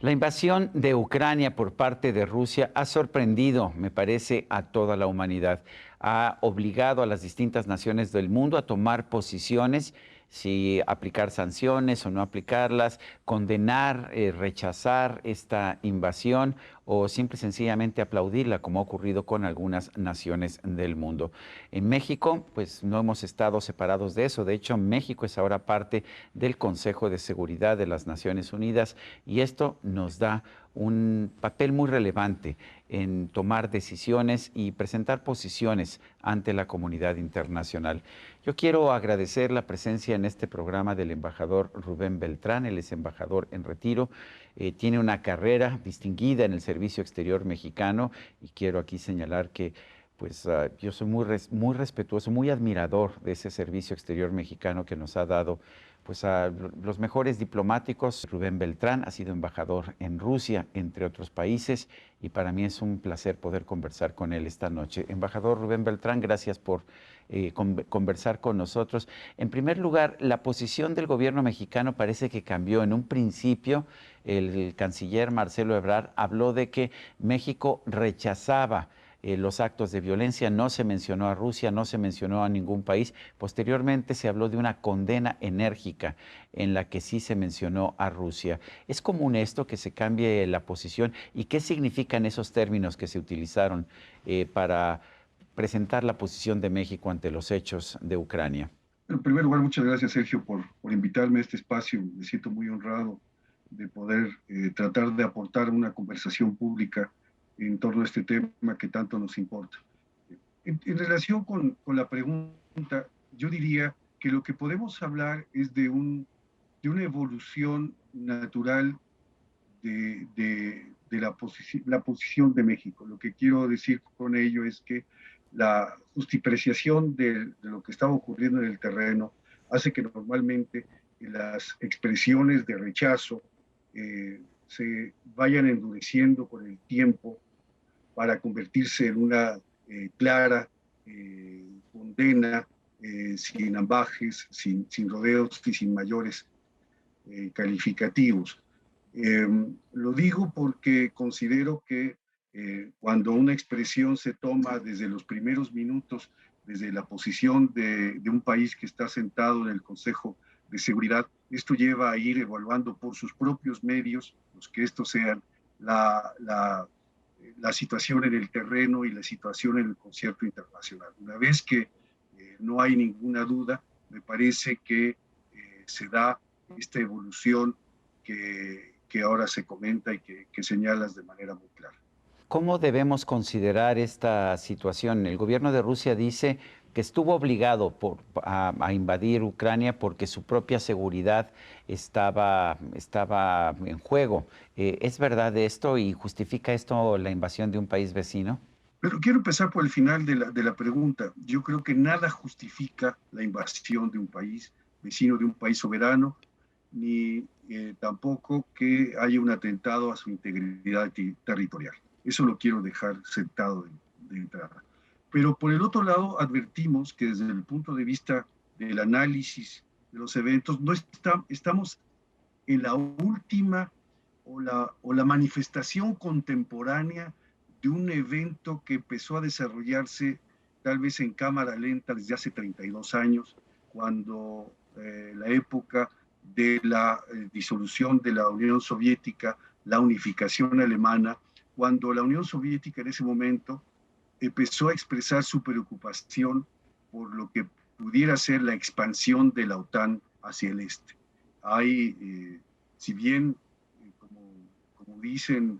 La invasión de Ucrania por parte de Rusia ha sorprendido, me parece, a toda la humanidad. Ha obligado a las distintas naciones del mundo a tomar posiciones, si aplicar sanciones o no aplicarlas, condenar, rechazar esta invasión o simple y sencillamente aplaudirla, como ha ocurrido con algunas naciones del mundo. En México, pues no hemos estado separados de eso. De hecho, México es ahora parte del Consejo de Seguridad de las Naciones Unidas y esto nos da un papel muy relevante en tomar decisiones y presentar posiciones ante la comunidad internacional. Yo quiero agradecer la presencia en este programa del embajador Rubén Beltrán. Él es embajador en retiro, tiene una carrera distinguida en el Servicio Exterior Mexicano y quiero aquí señalar que yo soy muy respetuoso, muy admirador de ese Servicio Exterior Mexicano que nos ha dado a los mejores diplomáticos. Rubén Beltrán ha sido embajador en Rusia, entre otros países, y para mí es un placer poder conversar con él esta noche. Embajador Rubén Beltrán, gracias por conversar con nosotros. En primer lugar, la posición del gobierno mexicano parece que cambió. En un principio, el canciller Marcelo Ebrard habló de que México rechazaba los actos de violencia, no se mencionó a Rusia, no se mencionó a ningún país. Posteriormente se habló de una condena enérgica en la que sí se mencionó a Rusia. ¿Es común esto, que se cambie la posición? ¿Y qué significan esos términos que se utilizaron para presentar la posición de México ante los hechos de Ucrania? En primer lugar, muchas gracias, Sergio, por invitarme a este espacio. Me siento muy honrado de poder tratar de aportar una conversación pública en torno a este tema que tanto nos importa. En relación con la pregunta, yo diría que lo que podemos hablar es de una evolución natural de la posición de México. Lo que quiero decir con ello es que la justipreciación de lo que estaba ocurriendo en el terreno hace que normalmente las expresiones de rechazo se vayan endureciendo con el tiempo para convertirse en una clara condena, sin ambajes, sin rodeos y sin mayores calificativos. Lo digo porque considero que cuando una expresión se toma desde los primeros minutos, desde la posición de un país que está sentado en el Consejo de Seguridad, esto lleva a ir evaluando por sus propios medios, los que estos sean, la, la, la situación en el terreno y la situación en el concierto internacional. Una vez que no hay ninguna duda, me parece que se da esta evolución que ahora se comenta y que señalas de manera muy clara. ¿Cómo debemos considerar esta situación? El gobierno de Rusia dice que estuvo obligado a invadir Ucrania porque su propia seguridad estaba en juego. ¿Es verdad esto y justifica esto la invasión de un país vecino? Pero quiero empezar por el final de la pregunta. Yo creo que nada justifica la invasión de un país vecino, de un país soberano, ni tampoco que haya un atentado a su integridad territorial. Eso lo quiero dejar sentado de entrada. Pero por el otro lado, advertimos que desde el punto de vista del análisis de los eventos, no estamos en la última o la manifestación contemporánea de un evento que empezó a desarrollarse tal vez en cámara lenta desde hace 32 años, cuando la época de la disolución de la Unión Soviética, la unificación alemana, cuando la Unión Soviética en ese momento empezó a expresar su preocupación por lo que pudiera ser la expansión de la OTAN hacia el este. Hay, si bien, como dicen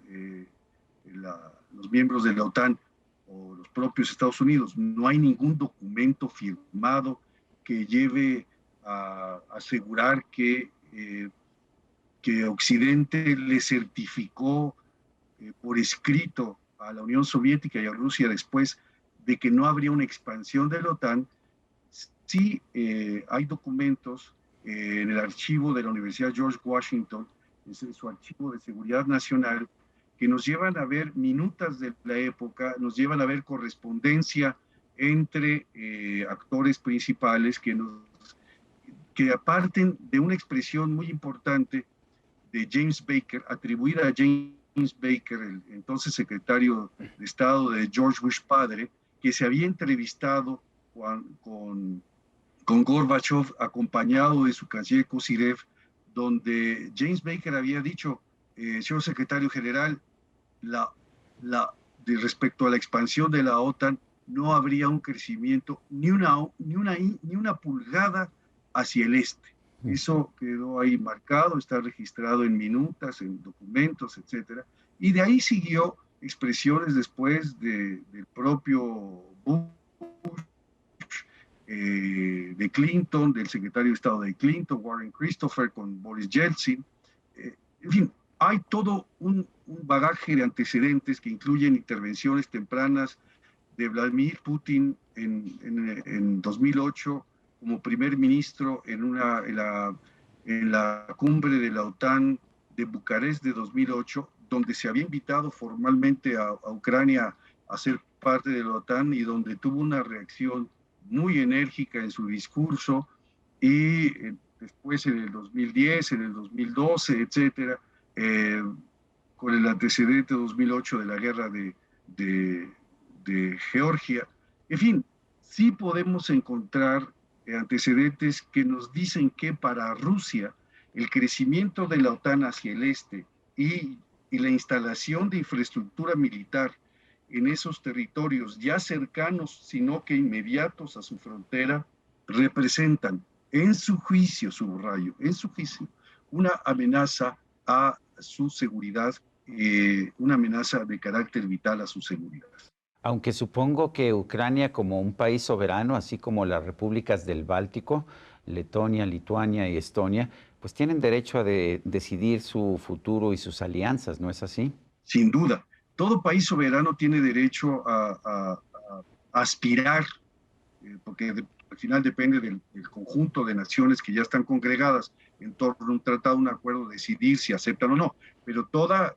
los miembros de la OTAN o los propios Estados Unidos, no hay ningún documento firmado que lleve a asegurar que Occidente le certificó por escrito a la Unión Soviética y a Rusia después de que no habría una expansión de la OTAN. Sí, hay documentos en el archivo de la Universidad George Washington, es su archivo de seguridad nacional, que nos llevan a ver minutas de la época, nos llevan a ver correspondencia entre actores principales que parten de una expresión muy importante de James Baker, atribuida a James Baker, el entonces secretario de Estado de George Bush padre, que se había entrevistado con Gorbachev, acompañado de su canciller Kozyrev, donde James Baker había dicho, señor secretario general, la, respecto a la expansión de la OTAN, no habría un crecimiento ni una pulgada hacia el este. Eso quedó ahí marcado, está registrado en minutas, en documentos, etcétera. Y de ahí siguió expresiones después del propio Bush, de Clinton, del secretario de Estado de Clinton, Warren Christopher, con Boris Yeltsin. En fin, hay todo un bagaje de antecedentes que incluyen intervenciones tempranas de Vladimir Putin en 2008 como primer ministro en la cumbre de la OTAN de Bucarest de 2008, donde se había invitado formalmente a Ucrania a ser parte de la OTAN y donde tuvo una reacción muy enérgica en su discurso, y después en el 2010, en el 2012, etcétera, con el antecedente 2008 de la guerra de Georgia. En fin, sí podemos encontrar antecedentes que nos dicen que para Rusia el crecimiento de la OTAN hacia el este y la instalación de infraestructura militar en esos territorios ya cercanos, sino que inmediatos a su frontera, representan, en su juicio, subrayo, en su juicio, una amenaza a su seguridad, una amenaza de carácter vital a su seguridad. Aunque supongo que Ucrania, como un país soberano, así como las repúblicas del Báltico, Letonia, Lituania y Estonia, pues tienen derecho a decidir su futuro y sus alianzas, ¿no es así? Sin duda, todo país soberano tiene derecho a aspirar, porque al final depende del conjunto de naciones que ya están congregadas en torno a un tratado, un acuerdo, decidir si aceptan o no. Pero toda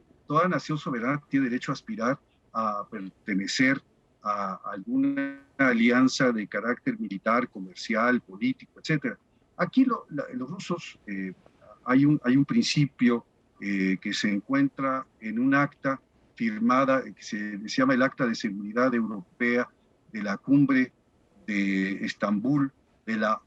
nación soberana tiene derecho a aspirar a pertenecer a alguna alianza de carácter militar, comercial, político, etcétera. Aquí los rusos, hay un principio que se encuentra en un acta firmada, que se llama el Acta de Seguridad Europea de la Cumbre de Estambul, de la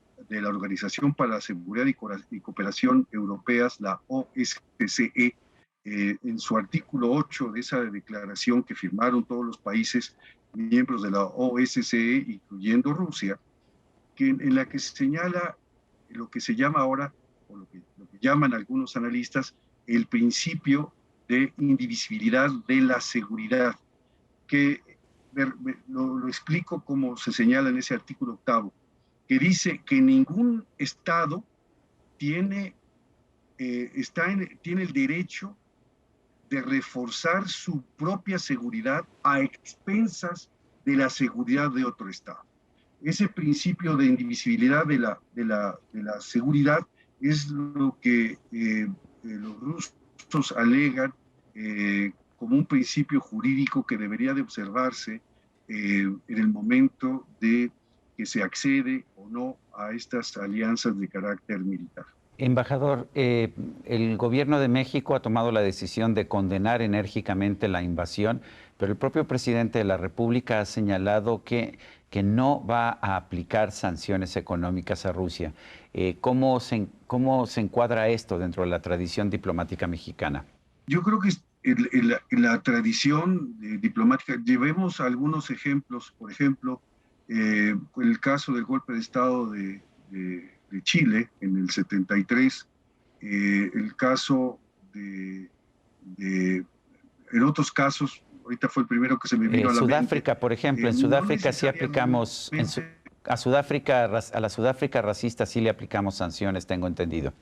Organización para la Seguridad y Cooperación Europeas, la OSCE, en su artículo 8 de esa declaración que firmaron todos los países miembros de la OSCE, incluyendo Rusia, en la que se señala lo que se llama ahora, o lo que llaman algunos analistas, el principio de indivisibilidad de la seguridad, que lo explico como se señala en ese artículo 8, que dice que ningún Estado tiene el derecho de reforzar su propia seguridad a expensas de la seguridad de otro Estado. Ese principio de indivisibilidad de la seguridad es lo que los rusos alegan como un principio jurídico que debería de observarse en el momento de que se accede o no a estas alianzas de carácter militar. Embajador, el gobierno de México ha tomado la decisión de condenar enérgicamente la invasión, pero el propio presidente de la República ha señalado que no va a aplicar sanciones económicas a Rusia. ¿Cómo se encuadra esto dentro de la tradición diplomática mexicana? Yo creo que en la tradición diplomática, llevemos algunos ejemplos, por ejemplo, el caso del golpe de Estado de Chile en el 73, el caso en otros casos, ahorita fue el primero que se me vino a la mente. Sudáfrica, por ejemplo, en Sudáfrica sí aplicamos, a la Sudáfrica racista sí le aplicamos sanciones, tengo entendido.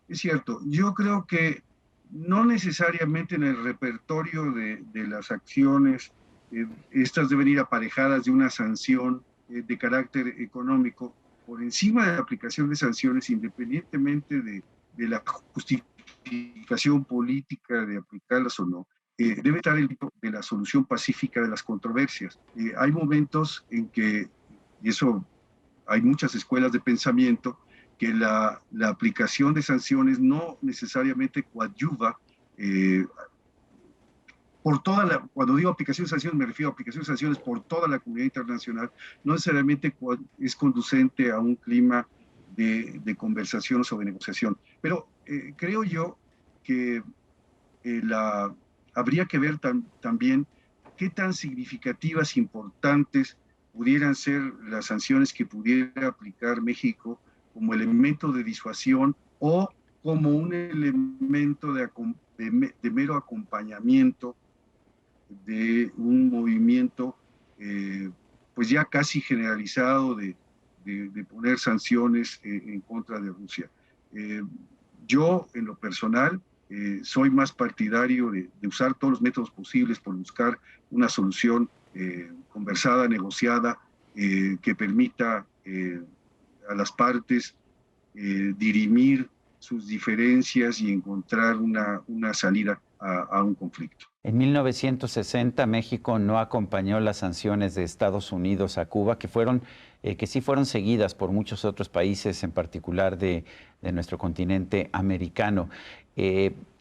Es cierto, yo creo que no necesariamente en el repertorio de las acciones, estas deben ir aparejadas de una sanción de carácter económico, por encima de la aplicación de sanciones, independientemente de la justificación política de aplicarlas o no, debe estar el tipo de la solución pacífica de las controversias. Hay momentos en que, y eso hay muchas escuelas de pensamiento, que la aplicación de sanciones no necesariamente coadyuva cuando digo aplicación de sanciones me refiero a aplicación de sanciones por toda la comunidad internacional, no necesariamente es conducente a un clima de conversaciones o de negociación. Pero creo yo que habría que ver también qué tan significativas, importantes pudieran ser las sanciones que pudiera aplicar México como elemento de disuasión o como un elemento de mero acompañamiento de un movimiento pues ya casi generalizado de poner sanciones en contra de Rusia. Yo, en lo personal, soy más partidario de usar todos los métodos posibles por buscar una solución conversada, negociada, que permita a las partes dirimir sus diferencias y encontrar una salida a un conflicto. En 1960 México no acompañó las sanciones de Estados Unidos a Cuba, que sí fueron seguidas por muchos otros países, en particular de nuestro continente americano.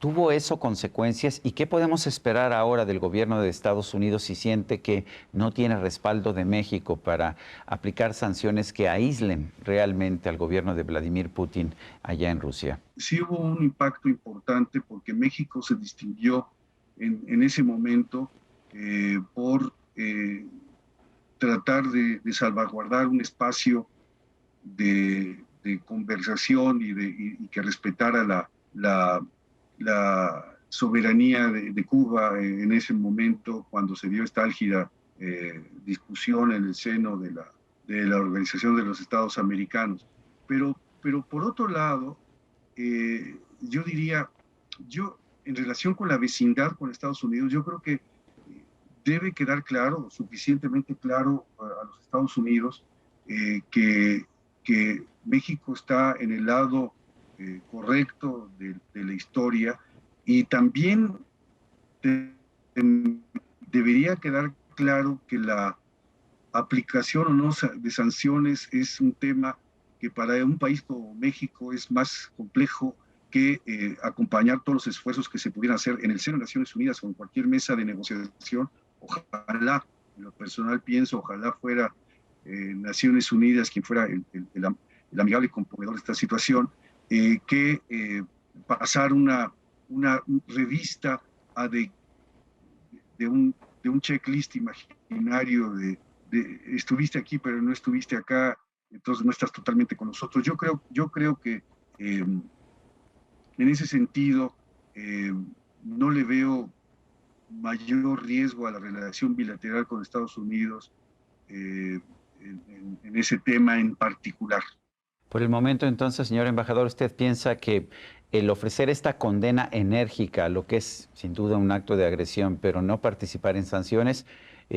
¿Tuvo eso consecuencias? ¿Y qué podemos esperar ahora del gobierno de Estados Unidos si siente que no tiene respaldo de México para aplicar sanciones que aíslen realmente al gobierno de Vladimir Putin allá en Rusia? Sí hubo un impacto importante porque México se distinguió en ese momento por tratar de salvaguardar un espacio de conversación y que respetara la soberanía de Cuba en ese momento cuando se dio esta álgida discusión en el seno de la Organización de los Estados Americanos. Pero por otro lado, yo diría, en relación con la vecindad con Estados Unidos, yo creo que debe quedar claro, suficientemente claro a los Estados Unidos, que México está en el lado correcto de la historia y también debería quedar claro que la aplicación o no de sanciones es un tema que para un país como México es más complejo que acompañar todos los esfuerzos que se pudieran hacer en el seno de Naciones Unidas o en cualquier mesa de negociación. Ojalá, en lo personal pienso, ojalá fuera Naciones Unidas quien fuera el amigable componedor de esta situación, que pasar una revista de un checklist imaginario de estuviste aquí pero no estuviste acá, entonces no estás totalmente con nosotros. Yo creo que en ese sentido no le veo mayor riesgo a la relación bilateral con Estados Unidos en ese tema en particular. Por el momento, entonces, señor embajador, ¿usted piensa que el ofrecer esta condena enérgica a lo que es sin duda un acto de agresión, pero no participar en sanciones,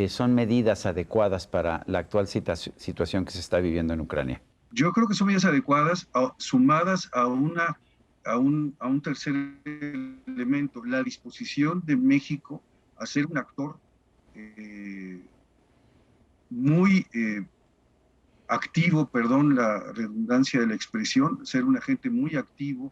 son medidas adecuadas para la actual situación que se está viviendo en Ucrania? Yo creo que son medidas adecuadas, sumadas a un tercer elemento, la disposición de México a ser un actor muy activo, perdón la redundancia de la expresión, ser un agente muy activo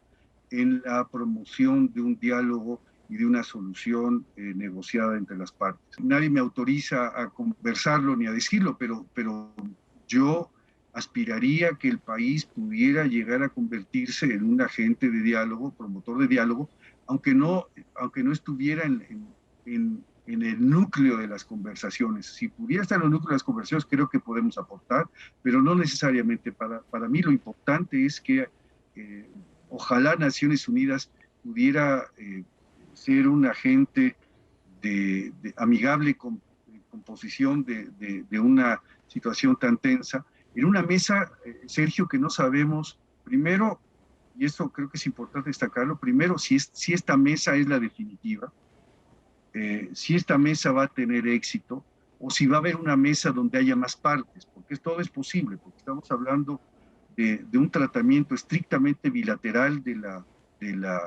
en la promoción de un diálogo y de una solución negociada entre las partes. Nadie me autoriza a conversarlo ni a decirlo, pero yo aspiraría que el país pudiera llegar a convertirse en un agente de diálogo, promotor de diálogo, aunque no estuviera en el núcleo de las conversaciones. Si pudiera estar en el núcleo de las conversaciones, creo que podemos aportar, pero no necesariamente. Para mí lo importante es que ojalá Naciones Unidas pudiera ser un agente de amigable composición de una situación tan tensa, en una mesa, Sergio, que no sabemos, primero, y esto creo que es importante destacarlo, primero, si esta mesa es la definitiva, si esta mesa va a tener éxito, o si va a haber una mesa donde haya más partes, porque todo es posible, porque estamos hablando de un tratamiento estrictamente bilateral de la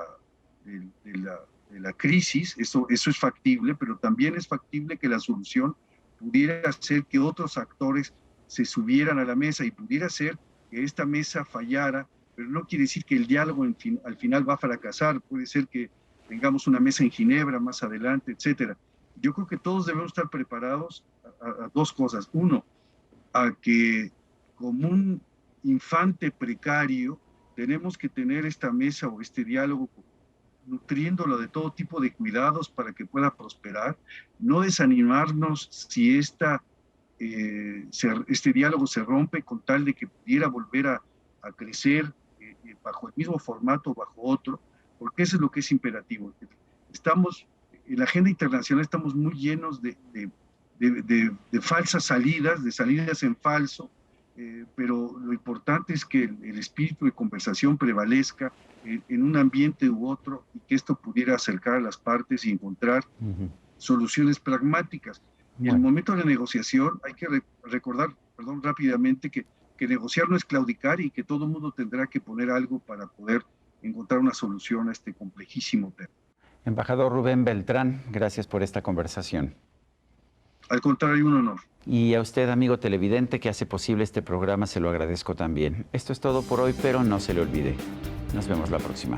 crisis, eso es factible, pero también es factible que la solución pudiera ser que otros actores se subieran a la mesa y pudiera ser que esta mesa fallara, pero no quiere decir que el diálogo al final va a fracasar. Puede ser que tengamos una mesa en Ginebra más adelante, etcétera. Yo creo que todos debemos estar preparados a dos cosas. Uno, a que como un infante precario tenemos que tener esta mesa o este diálogo nutriéndolo de todo tipo de cuidados para que pueda prosperar, no desanimarnos si este diálogo se rompe con tal de que pudiera volver a crecer bajo el mismo formato o bajo otro, porque eso es lo que es imperativo. Estamos, en la agenda internacional estamos muy llenos de falsas salidas, de salidas en falso, pero lo importante es que el espíritu de conversación prevalezca en un ambiente u otro y que esto pudiera acercar a las partes y encontrar soluciones pragmáticas. Y en el momento de la negociación hay que recordar, rápidamente que negociar no es claudicar y que todo el mundo tendrá que poner algo para poder encontrar una solución a este complejísimo tema. Embajador Rubén Beltrán, gracias por esta conversación. Al contrario, un honor. Y a usted, amigo televidente, que hace posible este programa, se lo agradezco también. Esto es todo por hoy, pero no se le olvide. Nos vemos la próxima.